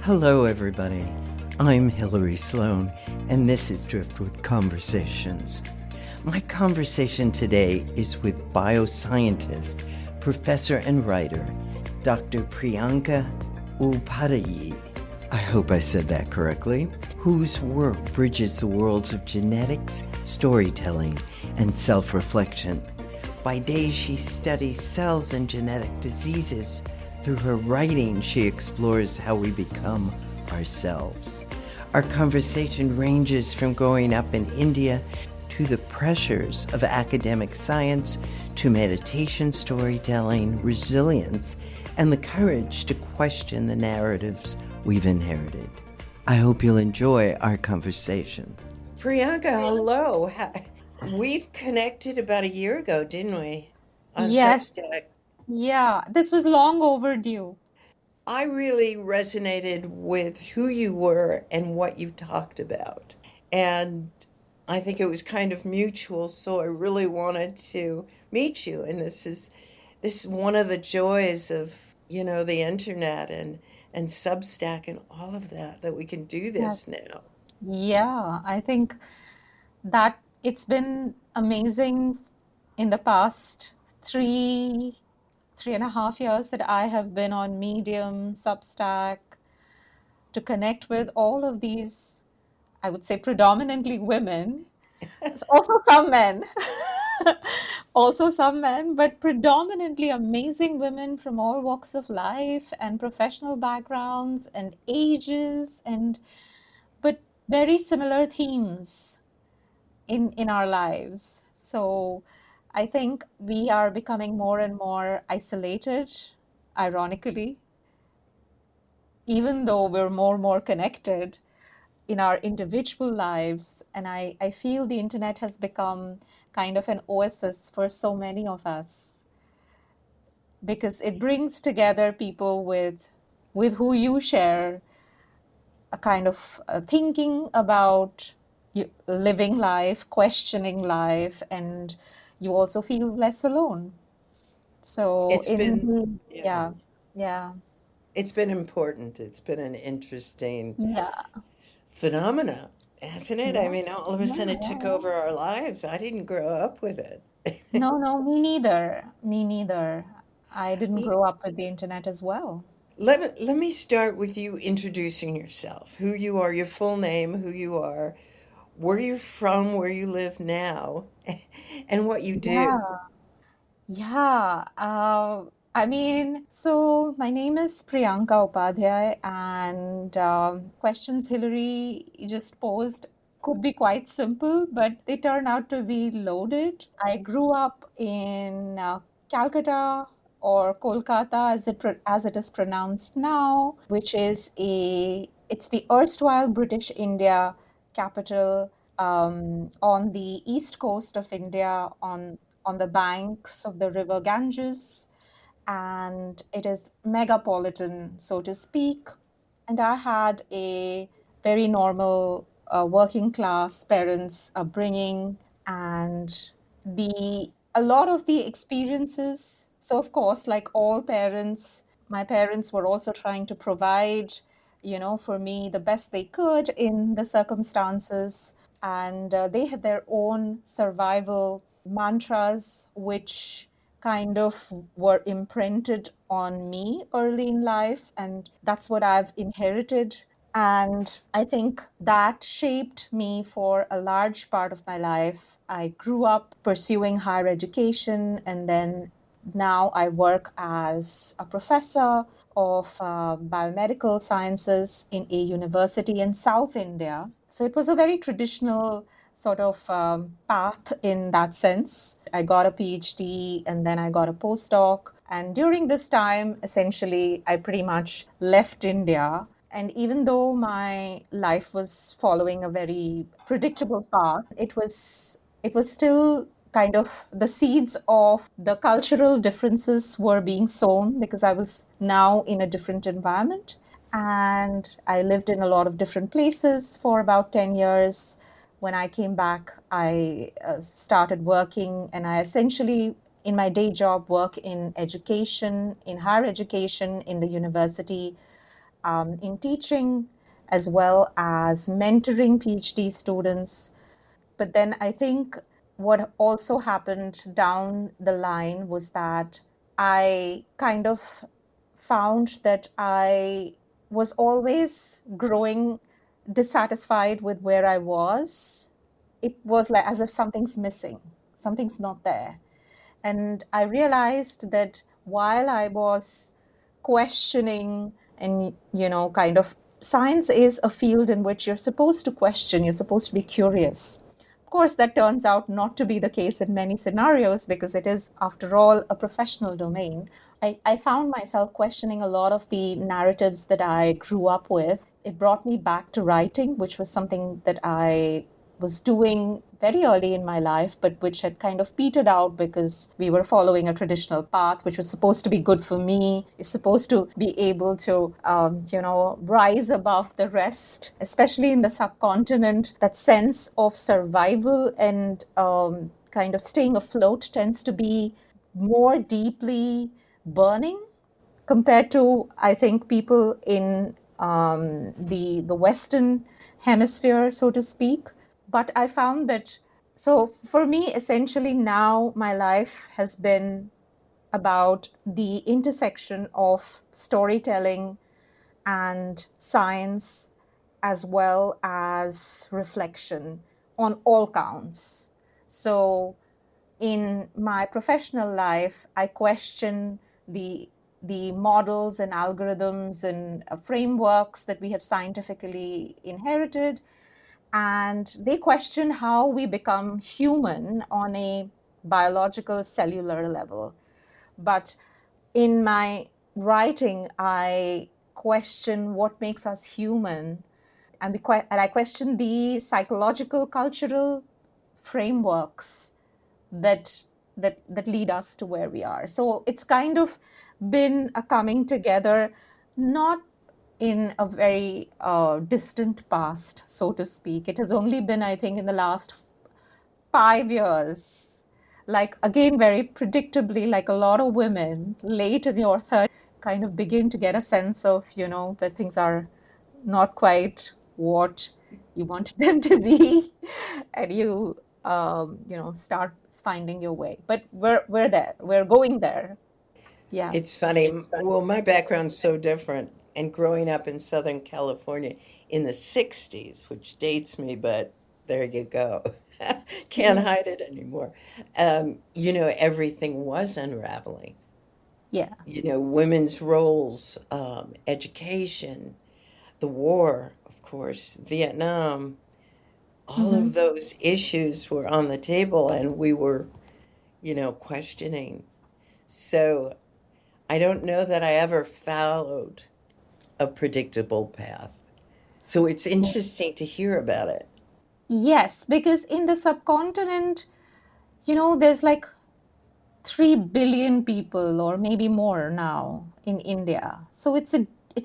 Hello, everybody. I'm Hillary Sloan, and this is Driftwood Conversations. My conversation today is with bioscientist, professor and writer, Dr. Priyanka Upadhyai. I hope I said that correctly, whose work bridges the worlds of genetics, storytelling, and self-reflection. By day, she studies cells and genetic diseases. Through her writing, she explores how we become ourselves. Our conversation ranges from growing up in India to the pressures of academic science, to meditation, storytelling, resilience, and the courage to question the narratives we've inherited. I hope you'll enjoy our conversation. Priyanka, hello. We've connected about a year ago, didn't we? On Yes, Substack. yeah, this was long overdue. I really resonated with who you were and what you talked about. And I think it was kind of mutual, so I really wanted to meet you. And this is one of the joys of, the internet and Substack and all of that we can do Yeah, this now. yeah, I think that it's been amazing in the past 3.5 years that I have been on Medium, Substack, to connect with all of these, I would say predominantly women, also some men, also some men, but predominantly amazing women from all walks of life and professional backgrounds and ages, and but very similar themes in our lives. So I think we are becoming more and more isolated, ironically, even though we're more and more connected in our individual lives. And I feel the internet has become kind of an oasis for so many of us because it brings together people with who you share a kind of thinking about living life, questioning life, and you also feel less alone. So It's been, yeah, yeah, yeah, it's been important. It's been an interesting yeah, phenomena, hasn't it? I yeah, mean, all of a yeah, sudden it yeah, took yeah. over our lives. I didn't grow up with it. No, no, me neither. Me neither. I didn't Y- grow up with the internet as well. let me start with you introducing yourself, who you are, your full name, who you are, where you're from, where you live now, and what you do. Yeah, yeah. I mean, so my name is Priyanka Upadhyai, and questions Hillary just posed could be quite simple, but they turn out to be loaded. I grew up in Calcutta, or Kolkata as it is pronounced now, which is it's the erstwhile British India capital, on the east coast of India, on the banks of the river Ganges, and it is megapolitan, so to speak. And I had a very normal working class parents upbringing, and the a lot of the experiences. So of course, like all parents, my parents were also trying to provide, for me the best they could in the circumstances, and they had their own survival mantras, which kind of were imprinted on me early in life, and that's what I've inherited. And I think that shaped me for a large part of my life. I grew up pursuing higher education, and then now I work as a professor of biomedical sciences in a university in South India. So it was a very traditional sort of path in that sense. I got a PhD and then I got a postdoc. And during this time, essentially, I pretty much left India. And even though my life was following a very predictable path, it was still kind of the seeds of the cultural differences were being sown because I was now in a different environment. And I lived in a lot of different places for about 10 years. When I came back, I started working, and I essentially, in my day job, work in education, in higher education, in the university, in teaching as well as mentoring PhD students. But then I think what also happened down the line was that I kind of found that I was always growing dissatisfied with where I was. It was like as if something's missing, something's not there. And I realized that while I was questioning and, kind of science is a field in which you're supposed to question, you're supposed to be curious. Of course, that turns out not to be the case in many scenarios because it is, after all, a professional domain. I found myself questioning a lot of the narratives that I grew up with. It brought me back to writing, which was something that I was doing very early in my life, but which had kind of petered out because we were following a traditional path, which was supposed to be good for me. You're supposed to be able to, rise above the rest, especially in the subcontinent. That sense of survival and kind of staying afloat tends to be more deeply burning compared to, I think, people in the Western hemisphere, so to speak. But I found that, so for me, essentially now my life has been about the intersection of storytelling and science as well as reflection on all counts. So in my professional life, I question the the models and algorithms and frameworks that we have scientifically inherited, and they question how we become human on a biological cellular level. But in my writing, I question what makes us human, and I question the psychological, cultural frameworks that that lead us to where we are. So it's kind of been a coming together, not in a very distant past, so to speak. It has only been, I think, in the last 5 years, like again, very predictably, like a lot of women late in your 30s kind of begin to get a sense of, that things are not quite what you wanted them to be, and you, start finding your way. But we're there. We're going there. Yeah. It's funny. Well, my background's so different. And growing up in Southern California in the 60s, which dates me, but there you go. Can't Yeah. hide it anymore. Everything was unraveling. Yeah. Women's roles, education, the war, of course, Vietnam, all Hmm. of those issues were on the table and we were, questioning. So I don't know that I ever followed a predictable path. So it's interesting to hear about it. Yes, because in the subcontinent, there's like 3 billion people or maybe more now in India. So it's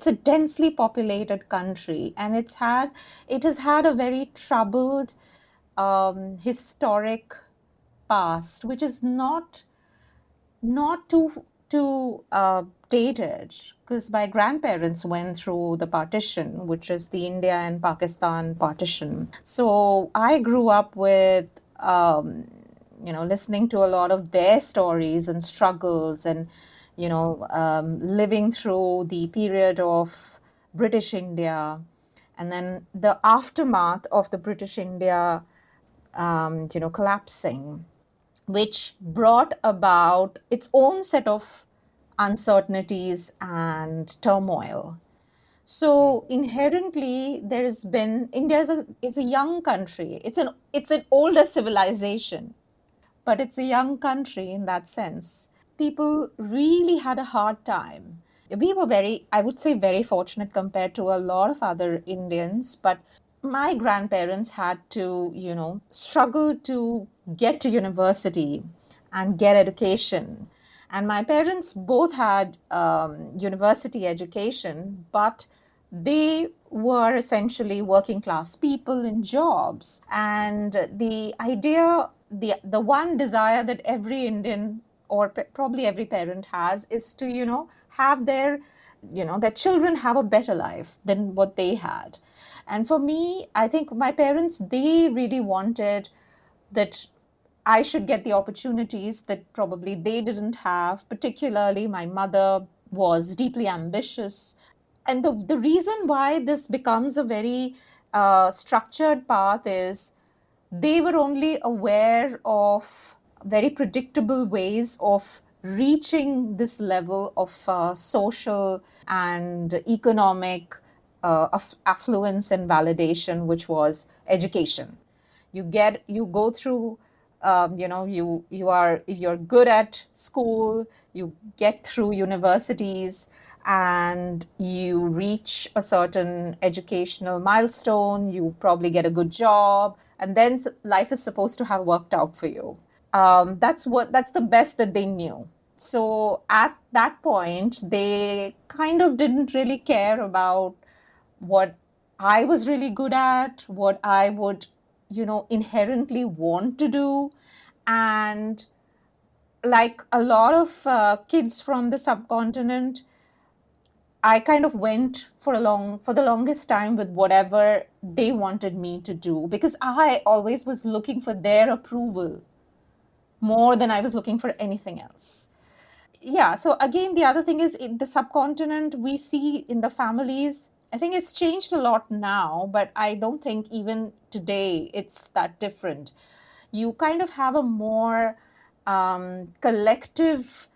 a densely populated country, and it has had a very troubled historic past, which is not too dated, because my grandparents went through the partition, which is the India and Pakistan partition. So I grew up with listening to a lot of their stories and struggles, and living through the period of British India, and then the aftermath of the British India collapsing, which brought about its own set of uncertainties and turmoil. So inherently, there's been India is a young country. It's an older civilization, but it's a young country in that sense. People really had a hard time. We were very, I would say, very fortunate compared to a lot of other Indians, but my grandparents had to, struggle to get to university and get education. And my parents both had university education, but they were essentially working class people in jobs. And the one desire that every Indian, or probably every parent has, is to, have their that children have a better life than what they had. And for me, I think my parents, they really wanted that I should get the opportunities that probably they didn't have. Particularly, my mother was deeply ambitious. And the reason why this becomes a very structured path is they were only aware of very predictable ways of reaching this level of social and economic affluence and validation, which was education. You go through, you are, if you're good at school, you get through universities and you reach a certain educational milestone, you probably get a good job, and then life is supposed to have worked out for you. That's the best that they knew. So at that point, they kind of didn't really care about what I was really good at, what I would, inherently want to do. And like a lot of kids from the subcontinent, I kind of went for the longest time with whatever they wanted me to do, because I always was looking for their approval more than I was looking for anything else. Yeah, so again, the other thing is, in the subcontinent, we see in the families, I think it's changed a lot now, but I don't think even today it's that different. You kind of have a more collective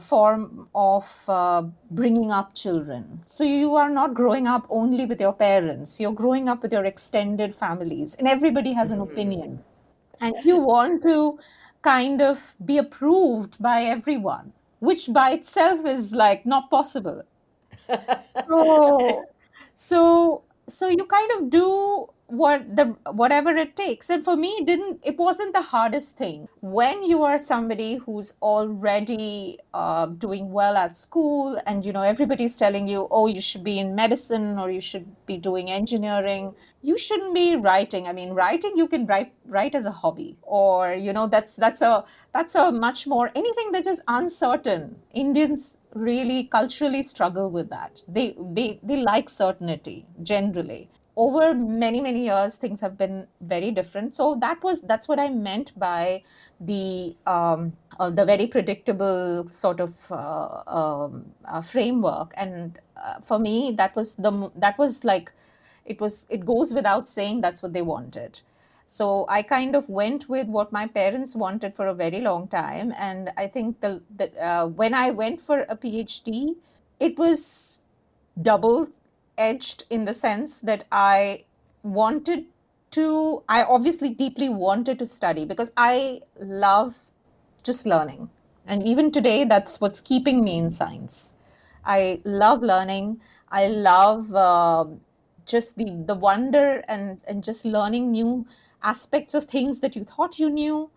form of bringing up children. So you are not growing up only with your parents, you're growing up with your extended families, and everybody has an opinion. And you want to kind of be approved by everyone, which by itself is like not possible. So, so you kind of do whatever it takes. And for me, it wasn't the hardest thing. When you are somebody who's already doing well at school, and everybody's telling you, oh, you should be in medicine or you should be doing engineering, you shouldn't be writing. I mean, writing, you can write as a hobby, or that's a much more, anything that is uncertain. Indians really culturally struggle with that. They like certainty generally. Over many years, things have been very different. So that's what I meant by the very predictable sort of framework. And for me, that was like, it goes without saying, that's what they wanted. So I kind of went with what my parents wanted for a very long time. And I think when I went for a PhD, it was double edged, in the sense that I obviously deeply wanted to study, because I love just learning. And even today, that's what's keeping me in science. I love learning. I love just the wonder, and just learning new aspects of things that you thought you knew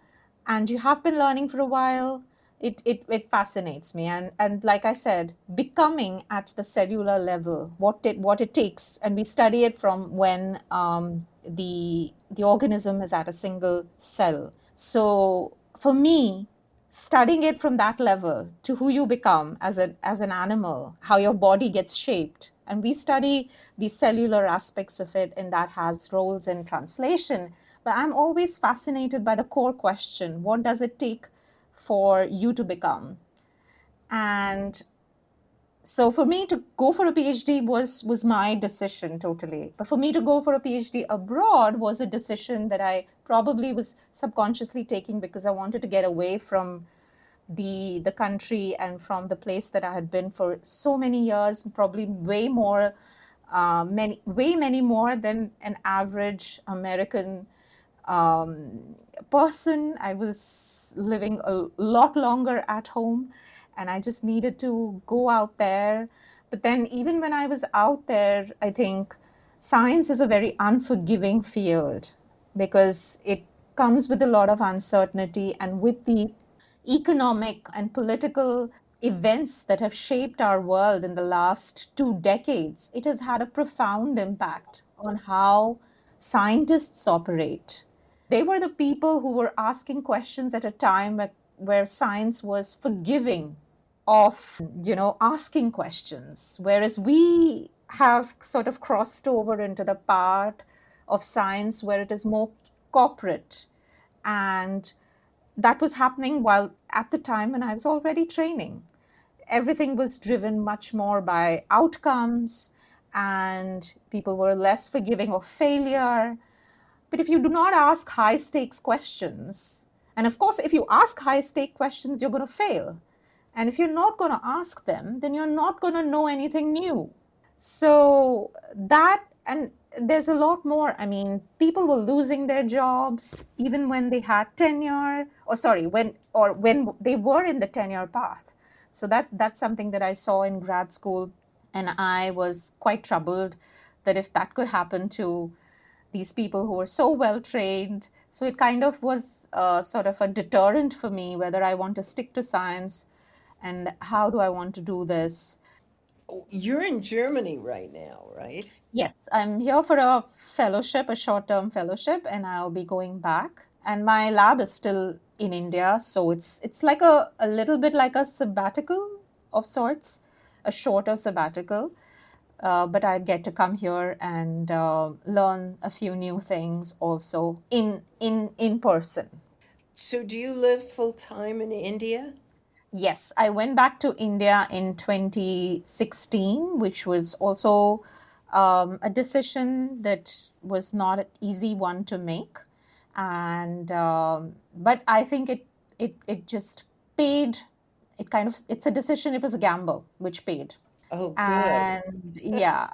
and you have been learning for a while. It fascinates me. And like I said, becoming at the cellular level, what it takes. And we study it from when the organism is at a single cell. So for me, studying it from that level to who you become as an animal, how your body gets shaped, and we study the cellular aspects of it, and that has roles in translation. But I'm always fascinated by the core question: what does it take for you to become? And so for me to go for a PhD was my decision totally. But for me to go for a PhD abroad was a decision that I probably was subconsciously taking, because I wanted to get away from the country and from the place that I had been for so many years, probably many more than an average American person. I was living a lot longer at home, and I just needed to go out there. But then, even when I was out there, I think science is a very unforgiving field, because it comes with a lot of uncertainty, and with the economic and political events that have shaped our world in the last 2 decades, it has had a profound impact on how scientists operate. They were the people who were asking questions at a time where science was forgiving of, asking questions, whereas we have sort of crossed over into the part of science where it is more corporate. And that was happening while at the time when I was already training. Everything was driven much more by outcomes, and people were less forgiving of failure. But if you do not ask high stakes questions, and of course, if you ask high stake questions, you're going to fail. And if you're not going to ask them, then you're not going to know anything new. So that, and there's a lot more. I mean, people were losing their jobs even when they had tenure, or sorry, when they were in the tenure path. So that's something that I saw in grad school, and I was quite troubled that if that could happen to these people who were so well trained. So it kind of was sort of a deterrent for me whether I want to stick to science and how do I want to do this. You're in Germany right now, right? Yes, I'm here for a fellowship, a short-term fellowship, and I'll be going back. And my lab is still in India, so it's like a little bit like a sabbatical of sorts, a shorter sabbatical. But I get to come here and learn a few new things also in person. So do you live full time in India? Yes, I went back to India in 2016, which was also a decision that was not an easy one to make. And but I think it just paid. It kind of, it's a decision. It was a gamble which paid. Oh, good. And yeah,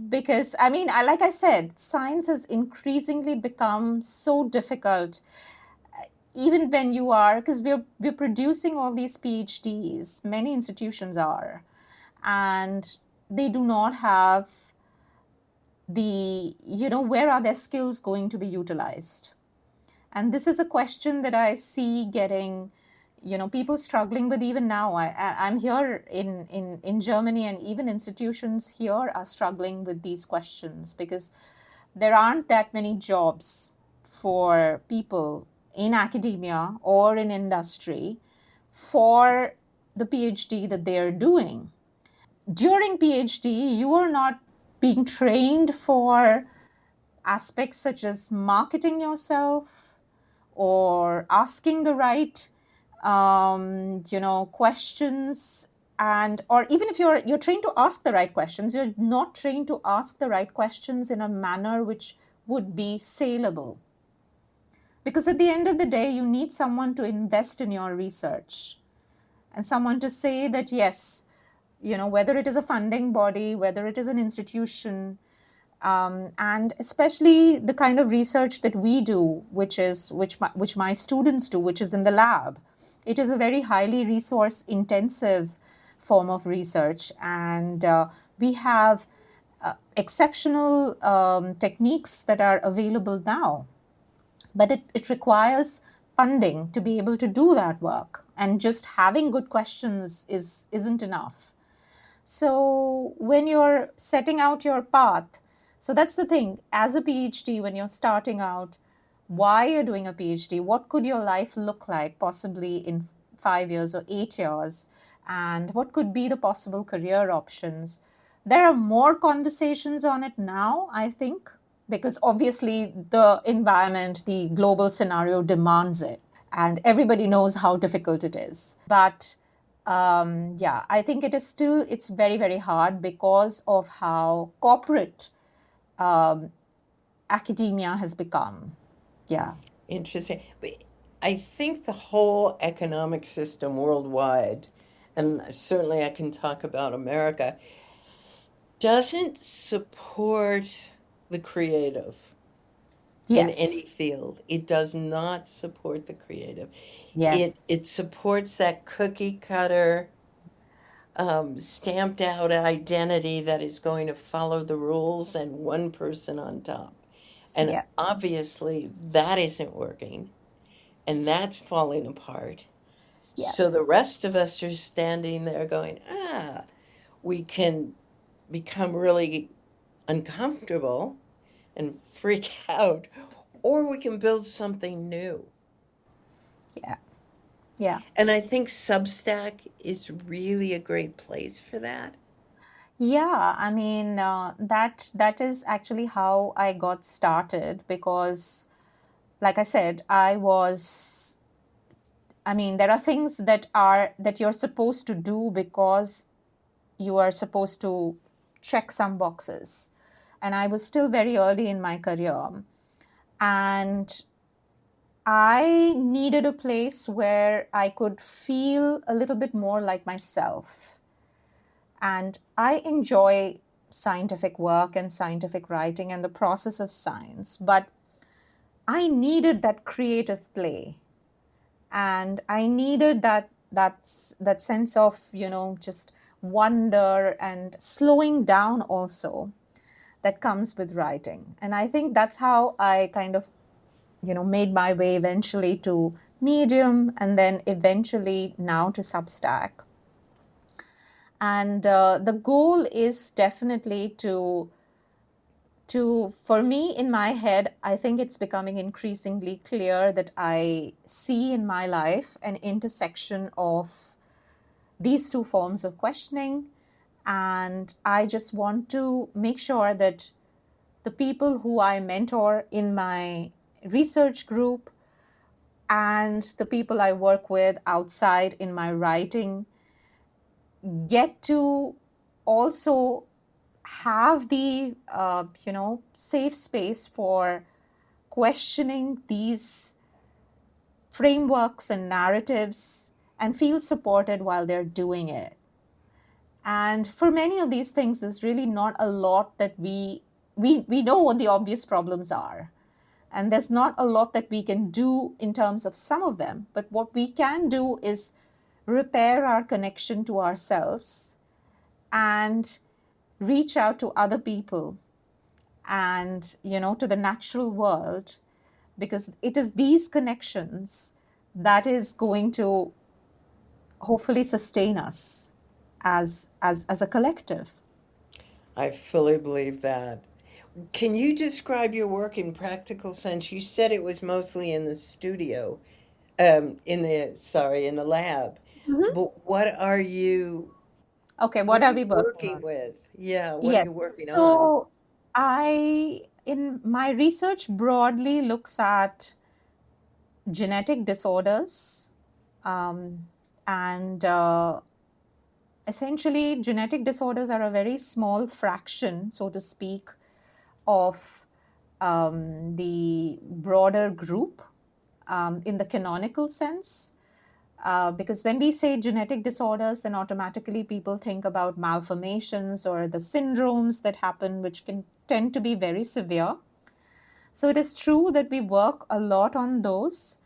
because I mean, like I said, science has increasingly become so difficult, even when you are, because we're producing all these PhDs, many institutions are, and they do not have where are their skills going to be utilized? And this is a question that I see getting, people struggling with even now. I'm here in Germany, and even institutions here are struggling with these questions because there aren't that many jobs for people in academia or in industry for the PhD that they're doing. During PhD, you are not being trained for aspects such as marketing yourself or asking the right questions, and or even if you're trained to ask the right questions, you're not trained to ask the right questions in a manner which would be saleable, because at the end of the day you need someone to invest in your research and someone to say that yes, whether it is a funding body, whether it is an institution, and especially the kind of research that we do, which my students do, which is in the lab. It is a very highly resource intensive form of research, and we have exceptional techniques that are available now, but it requires funding to be able to do that work, and just having good questions isn't enough. So when you're setting out your path, so that's the thing. As a PhD, when you're starting out, why you're doing a PhD, what could your life look like possibly in 5 years or 8 years, and what could be the possible career options? There are more conversations on it now, I think, because obviously the environment, the global scenario demands it, and everybody knows how difficult it is. But yeah, I think it is still, it's very, very hard because of how corporate academia has become. Yeah. Interesting. But I think the whole economic system worldwide, and certainly I can talk about America, doesn't support the creative in any Yes. field. It does not support the creative. It Yes. it supports that cookie cutter, stamped out identity that is going to follow the rules and one person on top. And Yeah. obviously that isn't working and that's falling apart. So the Yes. rest of us are standing there going, we can become really uncomfortable and freak out, or we can build something new. Yeah. Yeah. And I think Substack is really a great place for that. Yeah, I mean, that is actually how I got started because, like I said, I mean, there are things that you're supposed to do because you are supposed to check some boxes. And I was still very early in my career. And I needed a place where I could feel a little bit more like myself. And I enjoy scientific work and scientific writing and the process of science, but I needed that creative play. And I needed that sense of, just wonder and slowing down also that comes with writing. And I think that's how I kind of, made my way eventually to Medium and then eventually now to Substack. And the goal is definitely to for me in my head, I think it's becoming increasingly clear that I see in my life an intersection of these two forms of questioning. And I just want to make sure that the people who I mentor in my research group and the people I work with outside in my writing get to also have the safe space for questioning these frameworks and narratives and feel supported while they're doing it. And for many of these things, there's really not a lot that we know what the obvious problems are. And there's not a lot that we can do in terms of some of them. But what we can do is repair our connection to ourselves and reach out to other people and, to the natural world, because it is these connections that is going to hopefully sustain us as a collective. I fully believe that. Can you describe your work in practical sense? You said it was mostly in the studio, in the lab. Mhm. But Okay, what what are are you we working working on? with? Yeah, what are Yes. you working on? So I, in my research, broadly looks at genetic disorders, um, and essentially, genetic disorders are a very small fraction, so to speak, of the broader group in the canonical sense. Because when we say genetic disorders, then automatically people think about malformations or the syndromes that happen, which can tend to be very severe. So it is true that we work a lot on those.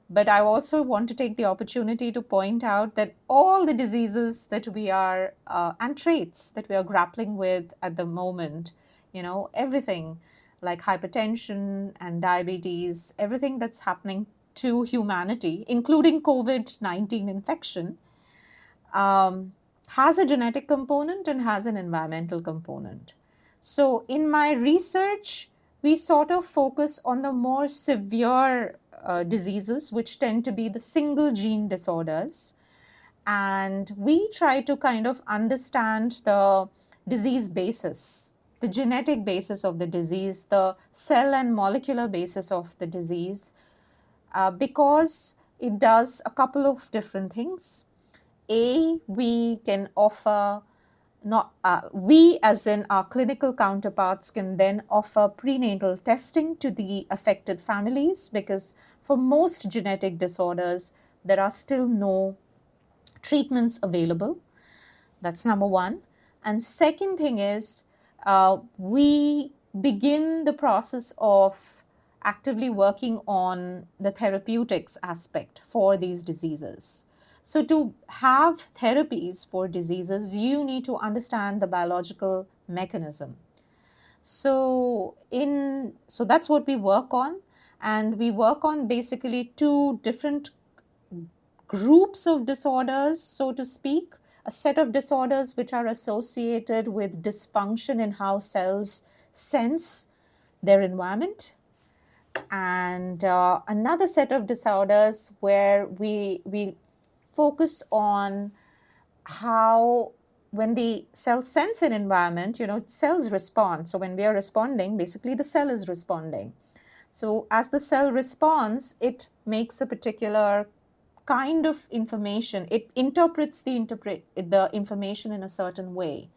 But I also want to take the opportunity to point out that all the diseases that we are, and traits that we are grappling with at the moment, everything like hypertension and diabetes, everything that's happening to humanity, including COVID-19 infection, um, has a genetic component and has an environmental component. So, in my research, we sort of focus on the more severe diseases, which tend to be the single gene disorders. And we try to kind of understand the disease basis, the genetic basis of the disease, the cell and molecular basis of the disease, because it does a couple of different things. We can offer not we as in our clinical counterparts can then offer prenatal testing to the affected families, because for most genetic disorders there are still no treatments available. That's number one. And second thing is, we begin the process of actively working on the therapeutics aspect for these diseases. So, to have therapies for diseases, you need to understand the biological mechanism. So that's what we work on, and we work on basically two different groups of disorders, so to speak, a set of disorders which are associated with dysfunction in how cells sense their environment, And another set of disorders where we focus on how when the cell sense an environment, cells respond. So when we are responding, basically the cell is responding. So as the cell responds, it makes a particular kind of information. It interprets the information in a certain way.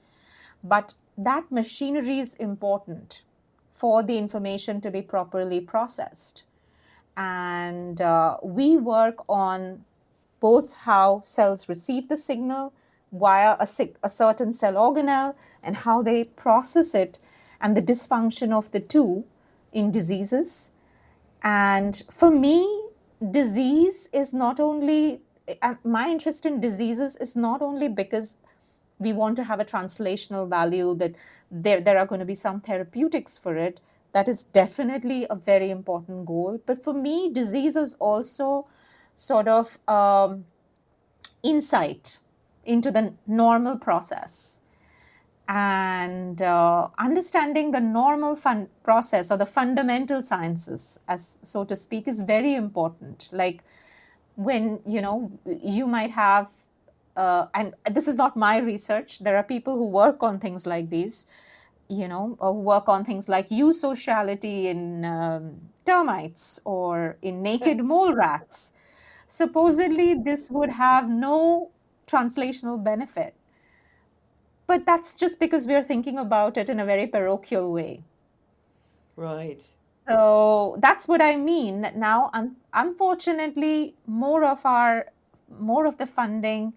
But that machinery is important for the information to be properly processed. And we work on both how cells receive the signal via a certain cell organelle and how they process it, and the dysfunction of the two in diseases. And for me, disease is not only, my interest in diseases is not only because we want to have a translational value, that there are going to be some therapeutics for it. That is definitely a very important goal. But for me, disease is also sort of insight into the normal process. And understanding the normal process, or the fundamental sciences, as so to speak, is very important. Like when you might have and this is not my research, there are people who work on things like these, or work on things like eusociality in termites or in naked mole rats. Supposedly this would have no translational benefit, but that's just because we are thinking about it in a very parochial way. Right. So that's what I mean. Now, unfortunately, more of the funding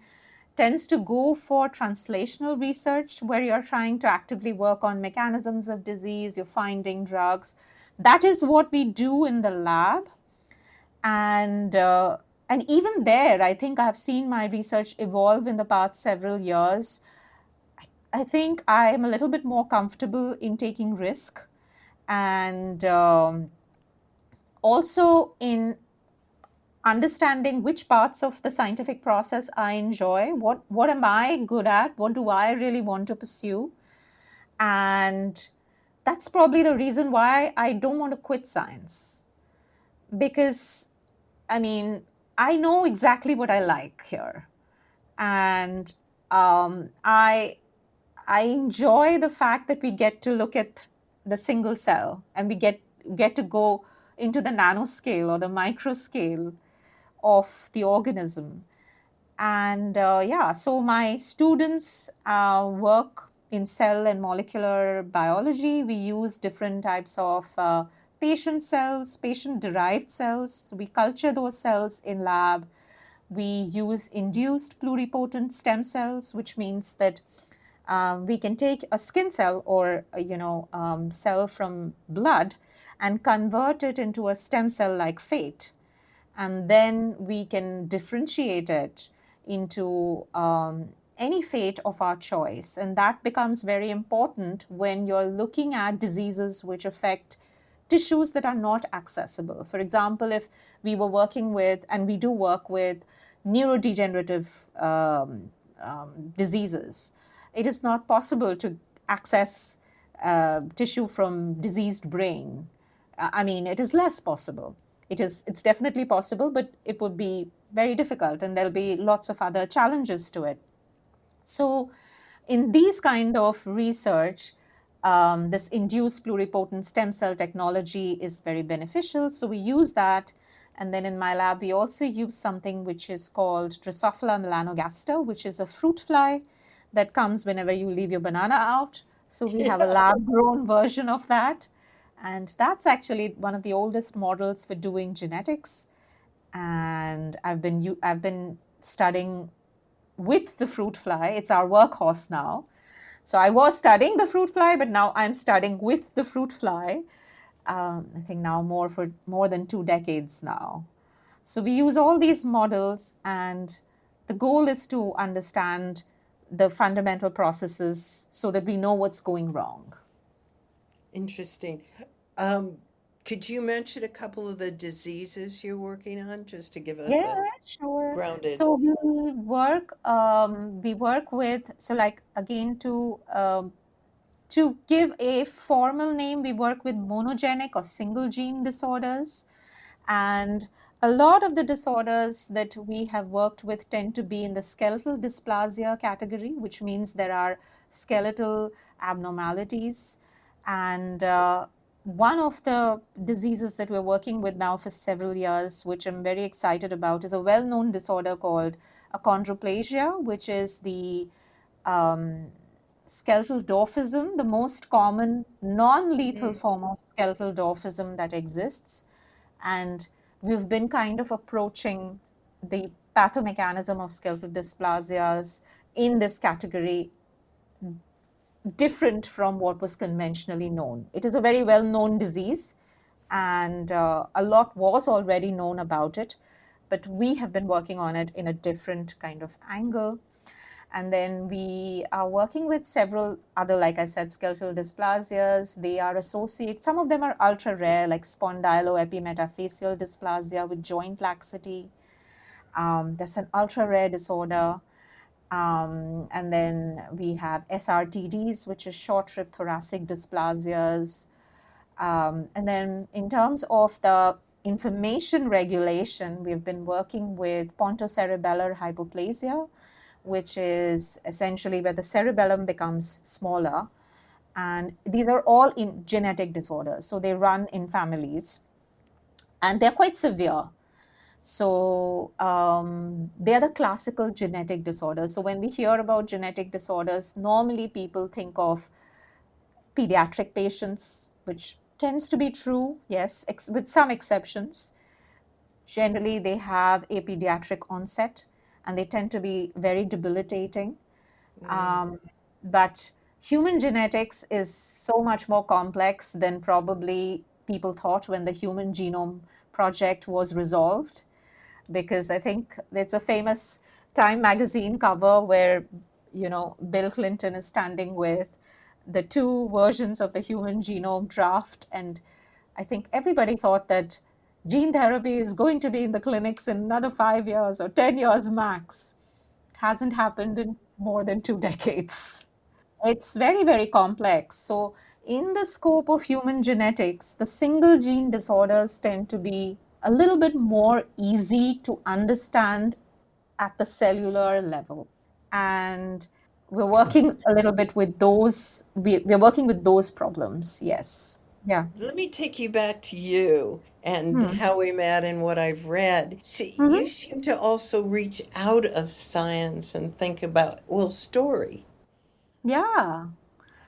tends to go for translational research, where you're trying to actively work on mechanisms of disease, you're finding drugs. That is what we do in the lab. And even there, I think I've seen my research evolve in the past several years. I think I am a little bit more comfortable in taking risk, and also in understanding which parts of the scientific process I enjoy, what am I good at, what do I really want to pursue. And that's probably the reason why I don't want to quit science, because I mean, I know exactly what I like here. And I enjoy the fact that we get to look at the single cell, and we get to go into the nanoscale or the microscale of the organism. And yeah, so my students work in cell and molecular biology. We use different types of patient cells, patient derived cells. We culture those cells in lab. We use induced pluripotent stem cells, which means that we can take a skin cell or cell from blood and convert it into a stem cell like fate, and then we can differentiate it into any fate of our choice. And that becomes very important when you're looking at diseases which affect tissues that are not accessible. For example, if we were working with, and we do work with, neurodegenerative diseases, it is not possible to access tissue from diseased brain. I mean, it is less possible. It's definitely possible, but it would be very difficult, and there'll be lots of other challenges to it. So in these kind of research, this induced pluripotent stem cell technology is very beneficial. So we use that. And then in my lab, we also use something which is called Drosophila melanogaster, which is a fruit fly that comes whenever you leave your banana out. So we have a lab grown version of that. And that's actually one of the oldest models for doing genetics. And I've been studying with the fruit fly. It's our workhorse now. So I was studying the fruit fly, but now I'm studying with the fruit fly. I think now for more than 2 decades now. So we use all these models, and the goal is to understand the fundamental processes so that we know what's going wrong. Interesting. Could you mention a couple of the diseases you're working on just to give us Yeah, a sure. grounded? So we work with, so like again, To give a formal name, we work with monogenic or single gene disorders. And a lot of the disorders that we have worked with tend to be in the skeletal dysplasia category, which means there are skeletal abnormalities. And one of the diseases that we're working with now for several years, which I'm very excited about, is a well known disorder called achondroplasia, which is the um, skeletal dwarfism, the most common non lethal form of skeletal dwarfism that exists. And we've been kind of approaching the pathomechanism of skeletal dysplasias in this category different from what was conventionally known. It is a very well known disease, and a lot was already known about it, but we have been working on it in a different kind of angle. And then we are working with several other, like I said, skeletal dysplasias. They are associated, some of them are ultra rare, like spondyloepimetaphyseal dysplasia with joint laxity. That's an ultra rare disorder. And then we have SRTDs, which is short rib thoracic dysplasias. And then in terms of the information regulation, we've been working with pontocerebellar hypoplasia, which is essentially where the cerebellum becomes smaller. And these are all in genetic disorders. So they run in families and they're quite severe. So they are the classical genetic disorders. So when we hear about genetic disorders, normally people think of pediatric patients, which tends to be true, yes, with some exceptions. Generally, they have a pediatric onset and they tend to be very debilitating. But human genetics is so much more complex than probably people thought when the Human Genome Project was resolved, because I think it's a famous Time magazine cover where, Bill Clinton is standing with the two versions of the human genome draft. And I think everybody thought that gene therapy is going to be in the clinics in another 5 years or 10 years max. Hasn't happened in more than 2 decades. It's very, very complex. So, in the scope of human genetics, the single gene disorders tend to be a little bit more easy to understand at the cellular level. And we're working a little bit with those, we're working with those problems. Yes. Yeah. Let me take you back to you and Hmm. how we met and what I've read. See, you Mhm. seem to also reach out of science and think about, well, story. Yeah.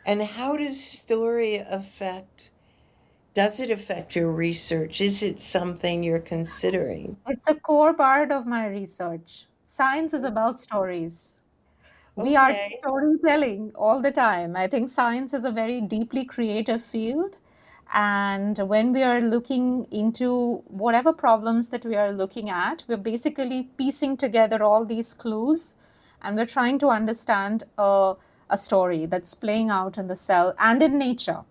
And how does story does it affect your research? Is it something you're considering? It's a core part of my research. Science is about stories. We are Okay. storytelling all the time. I think science is a very deeply creative field. And when we are looking into whatever problems that we are looking at, we're basically piecing together all these clues and we're trying to understand a story that's playing out in the cell and in nature.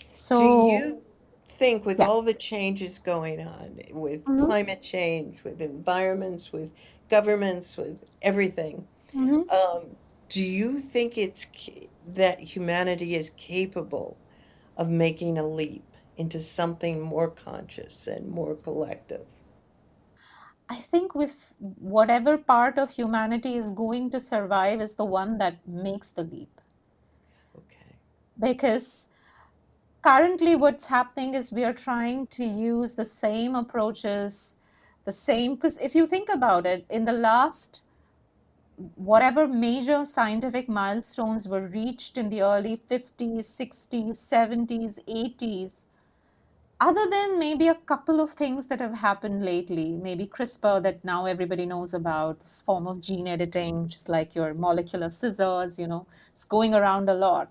Do So, you think with yeah. all the changes going on, with Mhm. climate change, with environments, with governments, with everything, Mhm. do you think that humanity is capable of making a leap into something more conscious and more collective? I think with whatever part of humanity is going to survive is the one that makes the leap. Okay. Because currently, what's happening is we are trying to use the same approaches, the same, because if you think about it, in the last, whatever major scientific milestones were reached in the early 50s, 60s, 70s, 80s, other than maybe a couple of things that have happened lately, maybe CRISPR that now everybody knows about, this form of gene editing, just like your molecular scissors, it's going around a lot.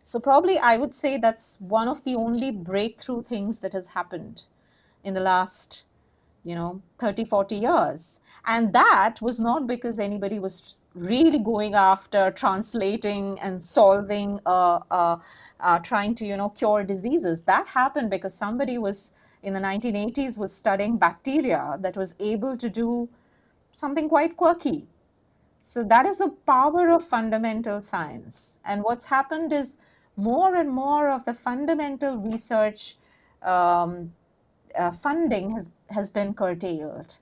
So probably I would say that's one of the only breakthrough things that has happened in the last 30, 40 years. And that was not because anybody was really going after translating and solving, trying to, cure diseases. That happened because somebody was in the 1980s was studying bacteria that was able to do something quite quirky. So that is the power of fundamental science. And what's happened is more and more of the fundamental research um, funding has been curtailed.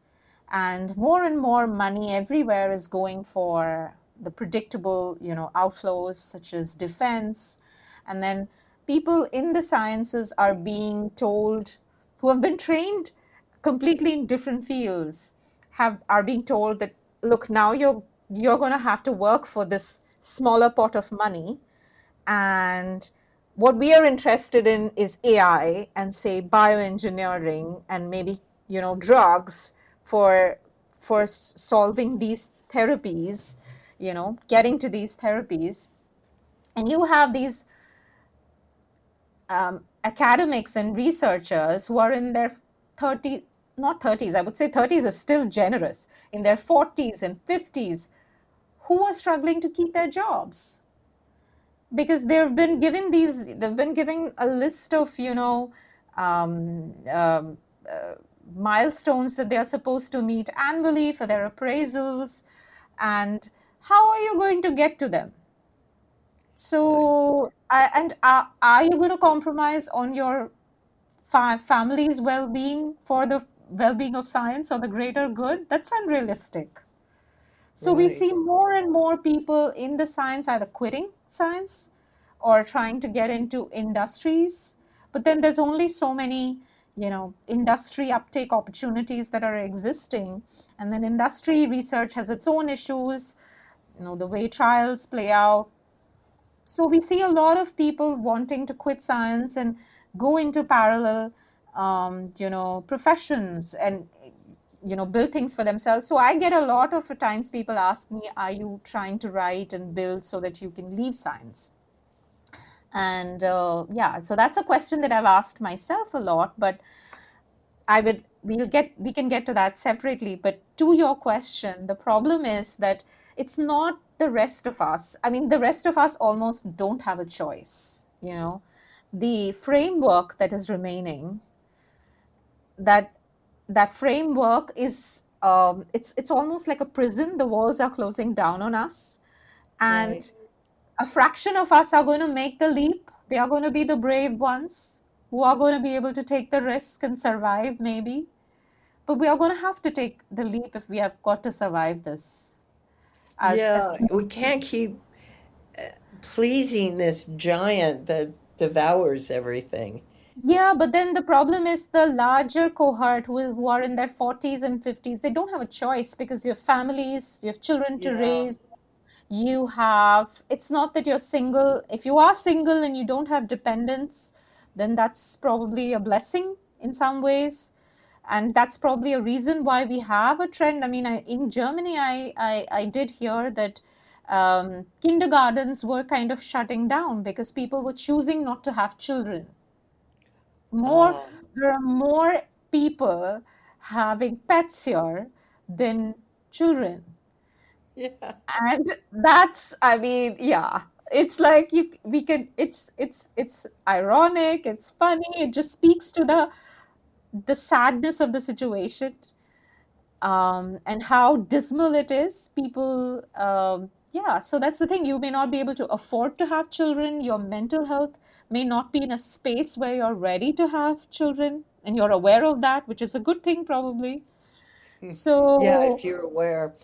And more money everywhere is going for the predictable, outflows such as defense. And then people in the sciences are being told, who have been trained completely in different fields, are being told that, look, now you're going to have to work for this smaller pot of money, and what we are interested in is AI and, say, bioengineering and maybe, drugs for solving these therapies, getting to these therapies. And you have these academics and researchers who are in their 30, not 30s, I would say 30s is still generous, in their 40s and 50s, who are struggling to keep their jobs because they've been given a list of, um, um, uh, milestones that they are supposed to meet annually for their appraisals. And how are you going to get to them? Right. So, are you going to compromise on your family's well-being for the well-being of science or the greater good? That's unrealistic. So we Right. see more and more people in the science either quitting science or trying to get into industries. But then there's only so many, industry uptake opportunities that are existing. And then industry research has its own issues, the way trials play out. So we see a lot of people wanting to quit science and go into parallel, professions and, build things for themselves. So I get a lot of times people ask me, are you trying to write and build so that you can leave science? And yeah, so that's a question that I've asked myself a lot, but we can get to that separately. But to your question, the problem is that it's not the rest of us. I mean, the rest of us almost don't have a choice. The framework that is remaining, that that framework is, it's almost like a prison. The walls are closing down on us, Right. and a fraction of us are going to make the leap. They are going to be the brave ones who are going to be able to take the risk and survive, maybe. But we are going to have to take the leap if we have got to survive this. As Yeah, we can't keep pleasing this giant that devours everything. Yeah, but then the problem is the larger cohort who are in their 40s and 50s, they don't have a choice because you have families, you have children to Yeah. raise. It's not that you're single. If you are single and you don't have dependents, then that's probably a blessing in some ways. And that's probably a reason why we have a trend. I mean, in Germany, I did hear that kindergartens were kind of shutting down because people were choosing not to have children. More, Oh, there are more people having pets here than children. yeah. And that's, I mean, yeah, it's like we can, it's ironic, it's funny, it just speaks to the sadness of the situation, and how dismal it is. People, yeah, so that's the thing. You may not be able to afford to have children. Your mental health may not be in a space where you're ready to have children, and you're aware of that, which is a good thing, probably. Yeah, So if you're aware.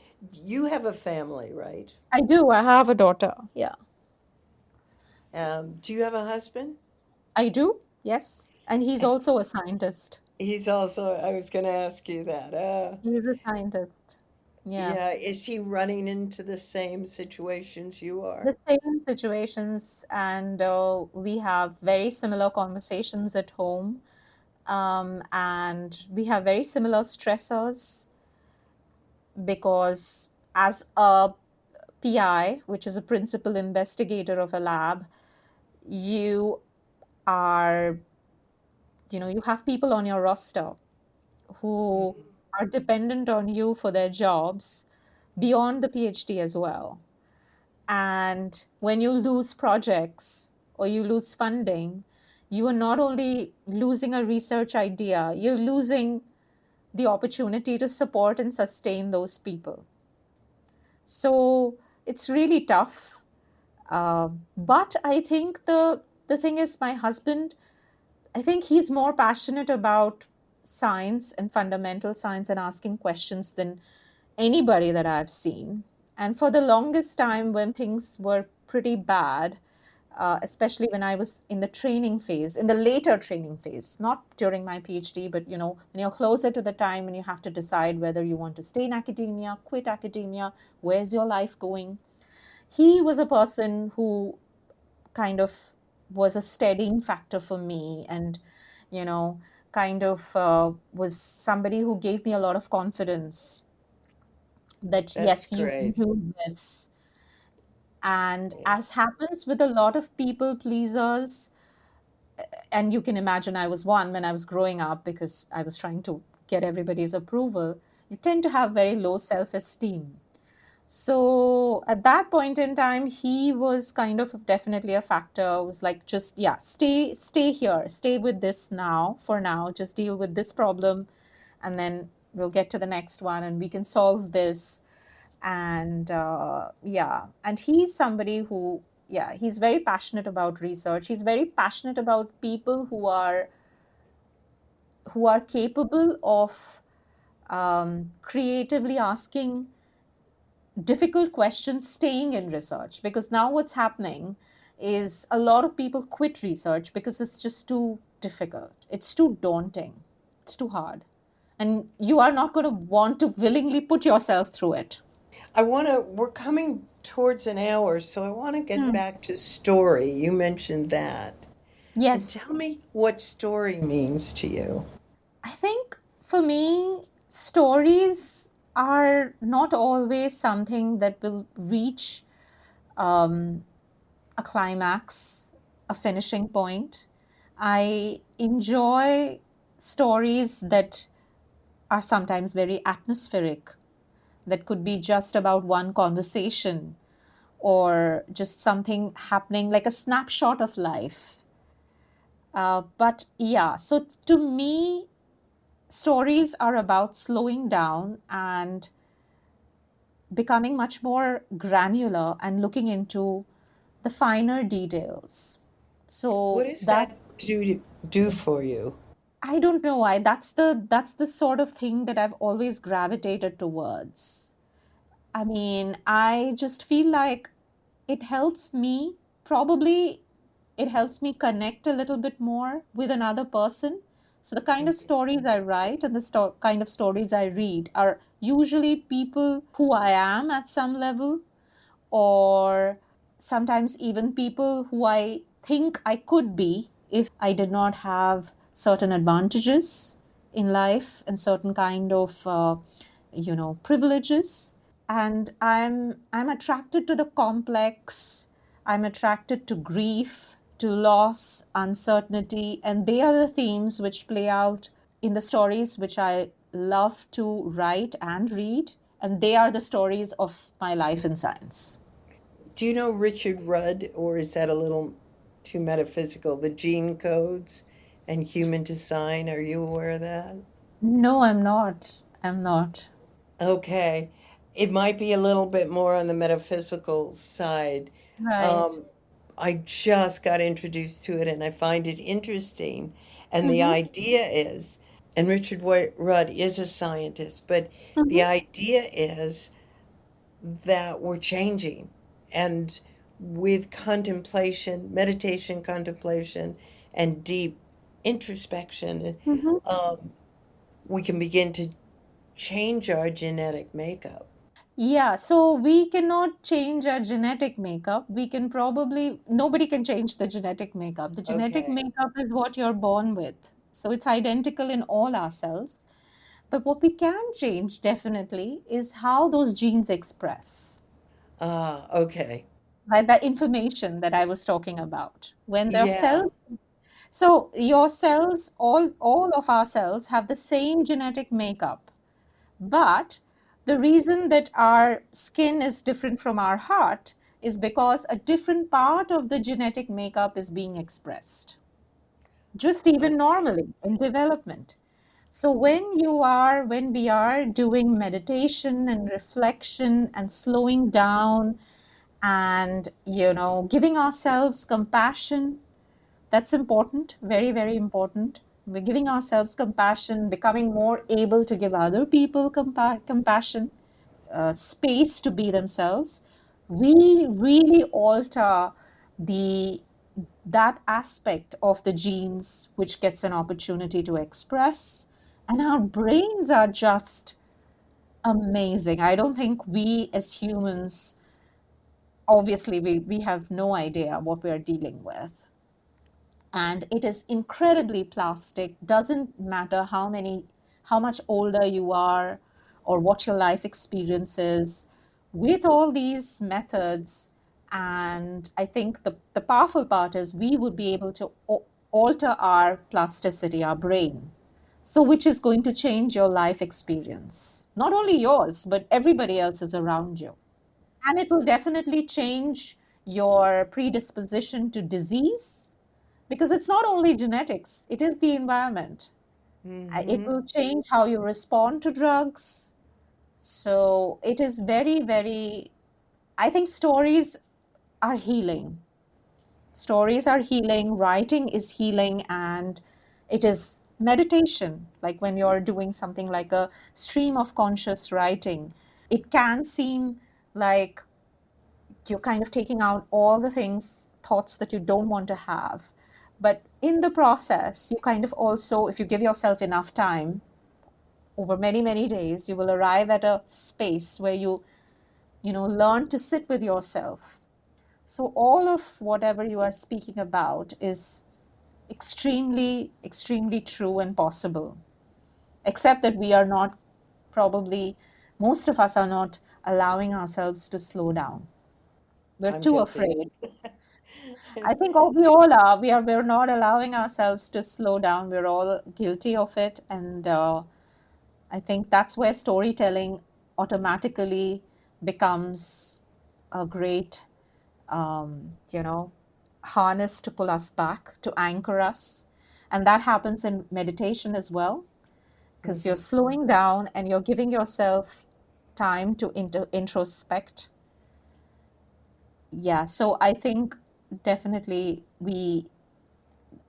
You have a family, right? I do. I have a daughter. Yeah, Do you have a husband? I do. Yes. And he's also a scientist. He's also, I was going to ask you that. He's a scientist. Yeah. Yeah, is he running into the same situations you The are? same situations, and we have very similar conversations at home. And we have very similar stressors because, as a PI, which is a principal investigator of a lab, you are, you have people on your roster who are dependent on you for their jobs beyond the PhD as well. And when you lose projects or you lose funding, you are not only losing a research idea, you're losing the opportunity to support and sustain those people. So it's really tough. But I think the thing is, my husband, I think he's more passionate about science and fundamental science and asking questions than anybody that I've seen. And for the longest time, when things were pretty bad, especially when I was in the training phase, in the later training phase, not during my PhD, but when you're closer to the time and you have to decide whether you want to stay in academia, quit academia, where's your life going. He was a person who kind of was a steadying factor for me, and you know kind of was somebody who gave me a lot of confidence that That's yes, you can great. do this. And as happens with a lot of people pleasers, and you can imagine I was one when I was growing up because I was trying to get everybody's approval, you tend to have very low self-esteem. So at that point in time, he was kind of definitely a factor. It was like, just, yeah, stay here, stay with this now, for now, just deal with this problem, and then we'll get to the next one and we can solve this. And yeah, and he's somebody who, yeah, he's very passionate about research. He's very passionate about people who are capable of creatively asking difficult questions, staying in research. Because now what's happening is a lot of people quit research because it's just too difficult, it's too daunting, it's too hard, and you are not going to want to willingly put yourself through it. We're coming towards an hour, so I want to get Hmm. back to story. You mentioned that. And Yes. tell me what story means to you. I think for me, stories are not always something that will reach um, a climax, a finishing point. I enjoy stories that are sometimes very atmospheric, that could be just about one conversation or just something happening, like a snapshot of life. But yeah, so to me, stories are about slowing down and becoming much more granular and looking into the finer details. What So does that, that do for you? I don't know why, that's the sort of thing that I've always gravitated towards. I mean, I just feel like it helps me, probably it helps me connect a little bit more with another person. So the kind of Okay. stories I write and the kind of stories I read are usually people who I am at some level, or sometimes even people who I think I could be if I did not have certain advantages in life and certain kind of privileges. And I'm attracted to the complex. I'm attracted to grief, to loss, uncertainty, and they are the themes which play out in the stories which I love to write and read, and they are the stories of my life in science. Do you know Richard Rudd, or is that a little too metaphysical? The gene codes and human design, are you aware of that? No, I'm not. I'm not. Okay. It might be a little bit more on the metaphysical side. Right. Um, I just got introduced to it and I find it interesting. And the Mm-hmm. idea is, and Rudd is a scientist, but the Mm-hmm. idea is that we're changing. And with contemplation, meditation, contemplation, and deep introspection, Mm-hmm. um, we can begin to change our genetic makeup. Yeah, so we cannot change our genetic makeup. We can probably, nobody can change the genetic makeup. The genetic Okay. makeup is what you're born with. So it's identical in all our cells. But what we can change definitely is how those genes express, Ah, okay. right? The information that I was talking about. When their Yeah. cells, so your cells, all of our cells have the same genetic makeup. But the reason that our skin is different from our heart is because a different part of the genetic makeup is being expressed, just even Okay. normally in development. So when we are doing meditation and reflection and slowing down and, giving ourselves compassion, that's important, very, very important. We're giving ourselves compassion, becoming more able to give other people compassion, space to be themselves. We really alter the that aspect of the genes which gets an opportunity to express, and our brains are just amazing. I don't think we as humans, obviously, we have no idea what we're dealing with. And it is incredibly plastic. Doesn't matter how much older you are or what your life experience is. With all these methods, and I think the powerful part is we would be able to alter our plasticity, our brain, so which is going to change your life experience, not only yours but everybody else's around you. And it will definitely change your predisposition to disease, because it's not only genetics, it is the environment. It will change how you respond to drugs. So it is very, very, I think stories are healing. Stories are healing, writing is healing, and it is meditation. Like when you're doing something like a stream of conscious writing, it can seem like you're kind of taking out all the things, thoughts that you don't want to have. But in the process, you kind of also, if you give yourself enough time over many, many days, you will arrive at a space where you learn to sit with yourself. So all of whatever you are speaking about is extremely, extremely true and possible, except that we are not, probably, most of us are not allowing ourselves to slow down. We're I'm too guilty. afraid. I think we all are. We're not allowing ourselves to slow down. We're all guilty of it, and I think that's where storytelling automatically becomes a great, harness to pull us back, to anchor us, and that happens in meditation as well, because you're slowing down and you're giving yourself time to introspect. Yeah, so I think definitely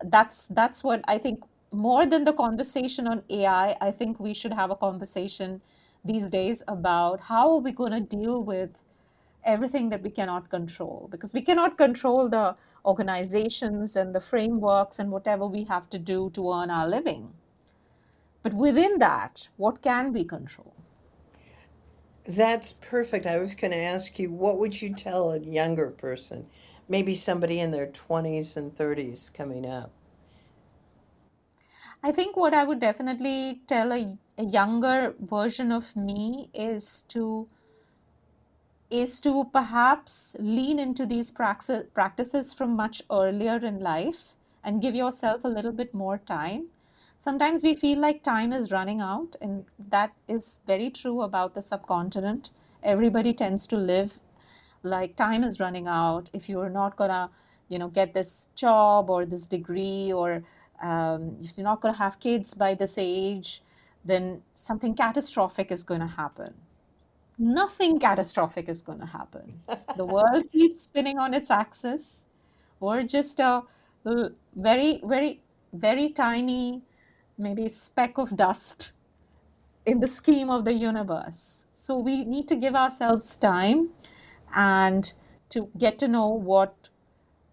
that's what I think. More than the conversation on AI, I think we should have a conversation these days about how are we going to deal with everything that we cannot control, because we cannot control the organizations and the frameworks and whatever we have to do to earn our living. But within that, what can we control? That's perfect. I was going to ask you, what would you tell a younger person? Maybe somebody in their 20s and 30s coming up. I think what I would definitely tell a younger version of me is to perhaps lean into these practices from much earlier in life and give yourself a little bit more time. Sometimes we feel like time is running out, and that is very true about the subcontinent. Everybody tends to live like time is running out. If you're not gonna, get this job or this degree, or if you're not gonna have kids by this age, then something catastrophic is going to happen. Nothing catastrophic is going to happen. The world keeps spinning on its axis. We're just a very, very, very tiny, maybe speck of dust in the scheme of the universe. So we need to give ourselves time and to get to know what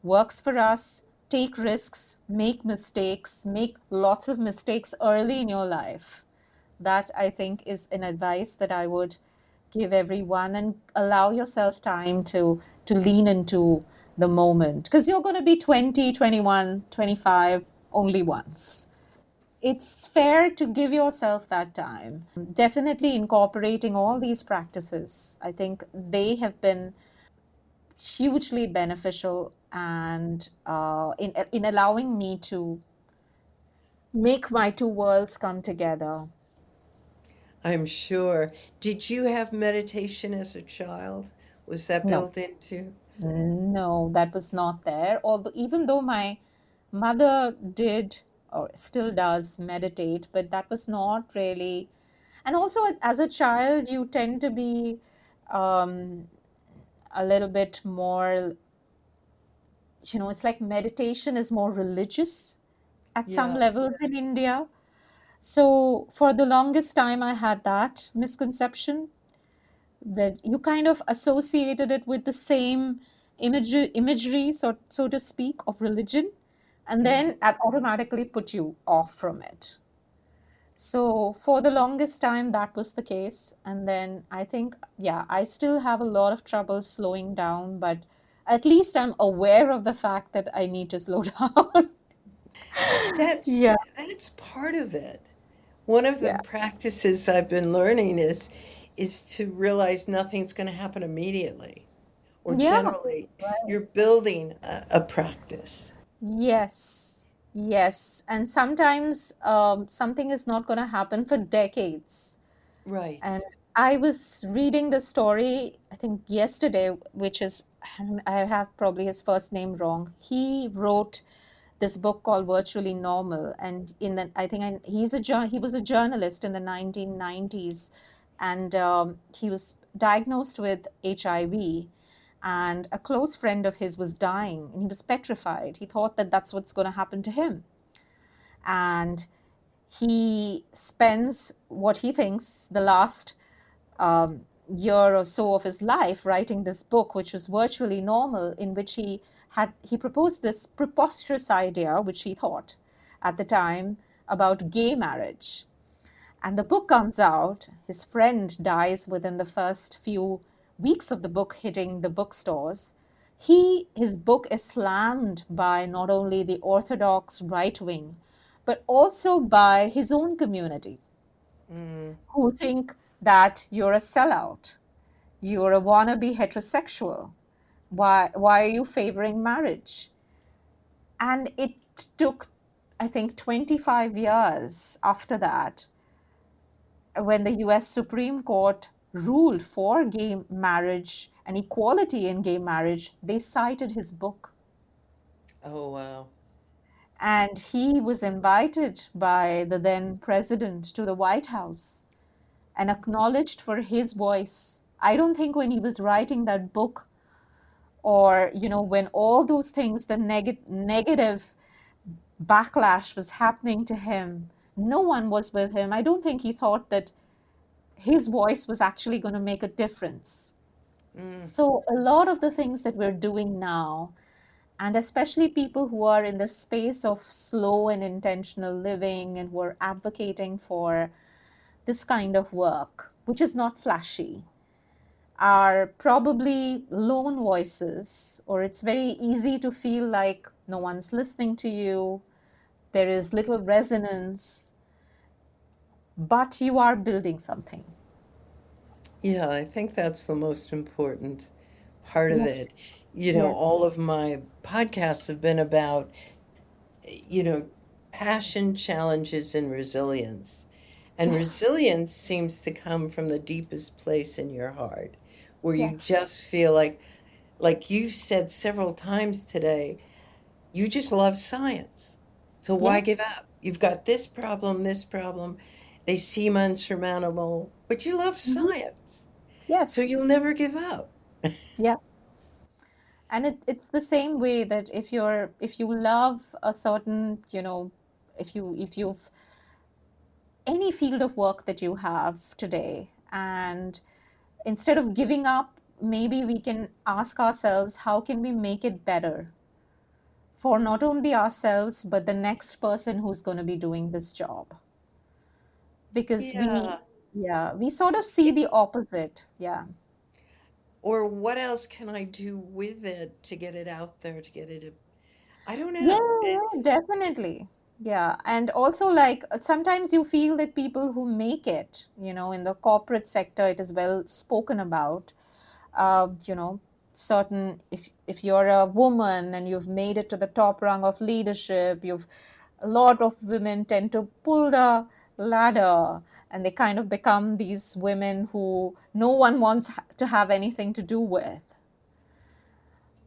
works for us, take risks, make mistakes, make lots of mistakes early in your life. That I think is an advice that I would give everyone, and allow yourself time to lean into the moment, because you're going to be 20, 21, 25 only once. It's fair to give yourself that time. Definitely incorporating all these practices, I think they have been hugely beneficial, and in allowing me to make my two worlds come together. I'm sure. Did you have meditation as a child? Was that No, built into? no, that was not there. Although, even though my mother did, or still does meditate, but that was not really. And also, as a child, you tend to be um, a little bit more, it's like meditation is more religious at some Yeah. levels in India. So for the longest time, I had that misconception that you kind of associated it with the same imagery, so to speak, of religion, and then that automatically put you off from it. So for the longest time, that was the case. And then I think, yeah, I still have a lot of trouble slowing down, but at least I'm aware of the fact that I need to slow down. That's Yeah, that's part of it. One of the yeah, practices I've been learning is to realize nothing's going to happen immediately, or yeah, generally right. you're building a practice. Yes, yes. And sometimes something is not going to happen for decades. Right. And I was reading the story, I think yesterday, which is, I have probably his first name wrong. He wrote this book called Virtually Normal. And in the, I think he was a journalist in the 1990s, and he was diagnosed with HIV. And a close friend of his was dying, and he was petrified. He thought that that's what's going to happen to him. And he spends what he thinks the last year or so of his life writing this book, which was Virtually Normal, in which he proposed this preposterous idea, which he thought at the time, about gay marriage. And the book comes out, his friend dies within the first few weeks of the book hitting the bookstores. His book is slammed by not only the orthodox right wing, but also by his own community, Mm, who think that you're a sellout, you're a wannabe heterosexual. Why are you favoring marriage? And it took, I think, 25 years after that, when the US Supreme Court ruled for gay marriage and equality in gay marriage, they cited his book. oh wow. And he was invited by the then president to the White House and acknowledged for his voice. I don't think when he was writing that book, or when all those things, the negative backlash was happening to him, no one was with him. I don't think he thought that his voice was actually going to make a difference. Mm, So a lot of the things that we're doing now, and especially people who are in the space of slow and intentional living and who are advocating for this kind of work, which is not flashy, are probably lone voices, or it's very easy to feel like no one's listening to you, there is little resonance, but you are building something. yeah, I think that's the most important part of Yes, it. You know, yes, all of my podcasts have been about, you know, passion, challenges, and resilience. And yes, resilience seems to come from the deepest place in your heart, where you yes. just feel like you said several times today, you just love science. So Yeah. why give up? You've got this problem, this problem. They seem unsurmountable, but you love Mhm. science. So Yes. you'll never give up. Yeah. And it's the same way that if you love a certain, if you've any field of work that you have today, and instead of giving up, maybe we can ask ourselves, how can we make it better for not only ourselves, but the next person who's going to be doing this job? Because Yeah. we sort of see It, the opposite. Yeah. or what else can I do with it to get it out there, to get it, I don't Yeah, know. yeah, It's, definitely. Yeah. And also, like, sometimes you feel that people who make it, in the corporate sector, it is well spoken about. You know, certain, if you're a woman and you've made it to the top rung of leadership, a lot of women tend to pull the ladder, and they kind of become these women who no one wants to have anything to do with.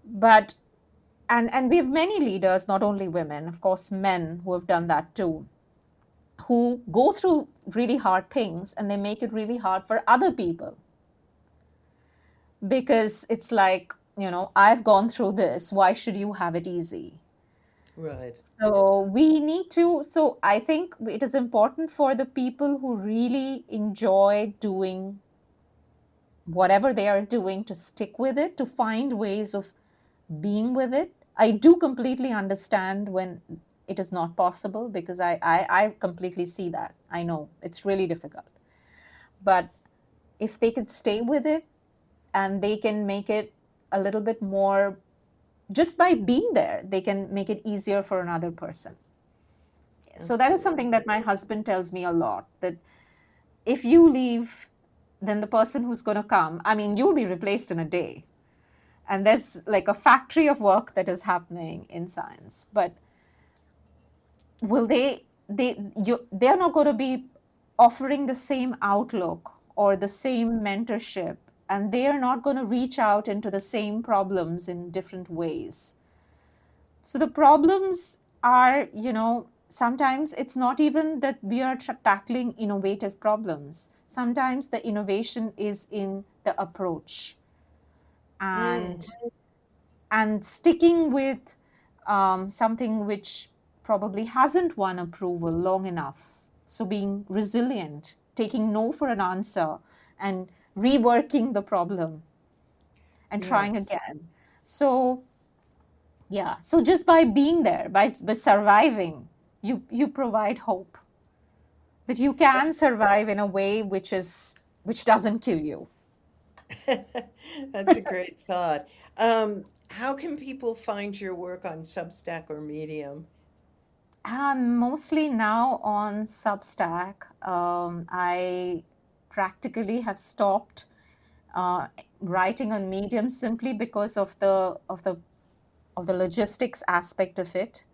But and we have many leaders, not only women, of course, men who have done that too, who go through really hard things and they make it really hard for other people because it's like, I've gone through this. Why should you have it easy? Right. So I think it is important for the people who really enjoy doing whatever they are doing to stick with it, to find ways of being with it. I do completely understand when it is not possible because I completely see that. I know it's really difficult. But if they could stay with it and they can make it a little bit more, just by being there, they can make it easier for another person. So that is Absolutely. something that my husband tells me a lot, that if you leave, then the person who's going to come, I mean, you'll be replaced in a day. And there's like a factory of work that is happening in science. But will they're not going to be offering the same outlook or the same mentorship, and they are not going to reach out into the same problems in different ways. So the problems are, sometimes it's not even that we are tackling innovative problems. Sometimes the innovation is in the approach Mm, and sticking with something which probably hasn't won approval long enough. So being resilient, taking no for an answer, and reworking the problem and trying yes. again. So yeah, so just by being there, by surviving, you provide hope that you can survive in a way which doesn't kill you. That's a great thought. How can people find your work on Substack or Medium? Mostly now on Substack. I practically have stopped uh, writing on Medium simply because of the logistics aspect of it.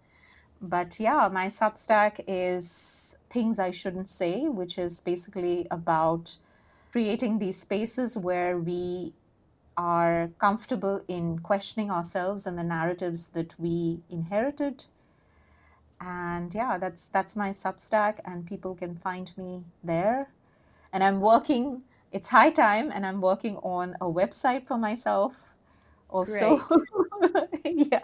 But yeah, my Substack is Things I Shouldn't Say, which is basically about creating these spaces where we are comfortable in questioning ourselves and the narratives that we inherited. And yeah, that's my Substack, and people can find me there. And it's high time, and I'm working on a website for myself also. Great. Yeah.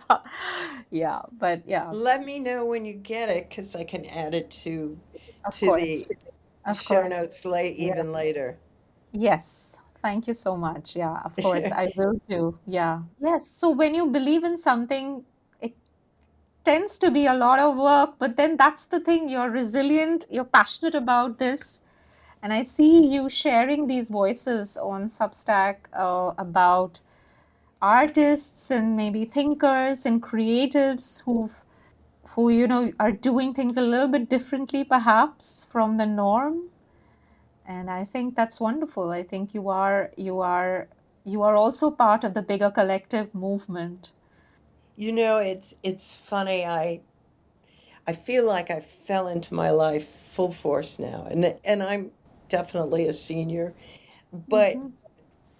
Yeah, but yeah, Let me know when you get it because I can add it of to course. the Of show course. notes late Yeah. even later. Yes. Thank you so much. Yeah, of course, I will do. Yeah. Yes. So when you believe in something, it tends to be a lot of work, but then that's the thing. You're resilient, you're passionate about this. And I see you sharing these voices on Substack about artists and maybe thinkers and creatives who are doing things a little bit differently perhaps from the norm. And I think that's wonderful. I think you are also part of the bigger collective movement. It's funny. I feel like I fell into my life full force now, and I'm definitely a senior, but Mhm.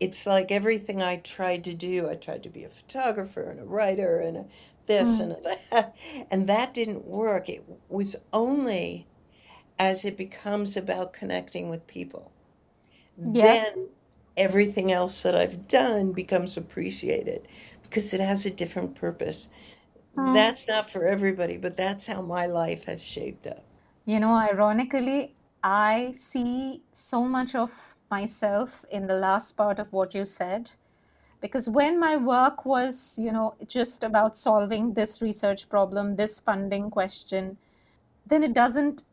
it's like everything I tried to do. I tried to be a photographer and a writer and a this and Mm. a that, and that didn't work. It was only as it becomes about connecting with people, then Yes. everything else that I've done becomes appreciated because it has a different purpose. Mm. That's not for everybody, but that's how my life has shaped up. Ironically, I see so much of myself in the last part of what you said. Because when my work was, just about solving this research problem, this funding question, then it doesn't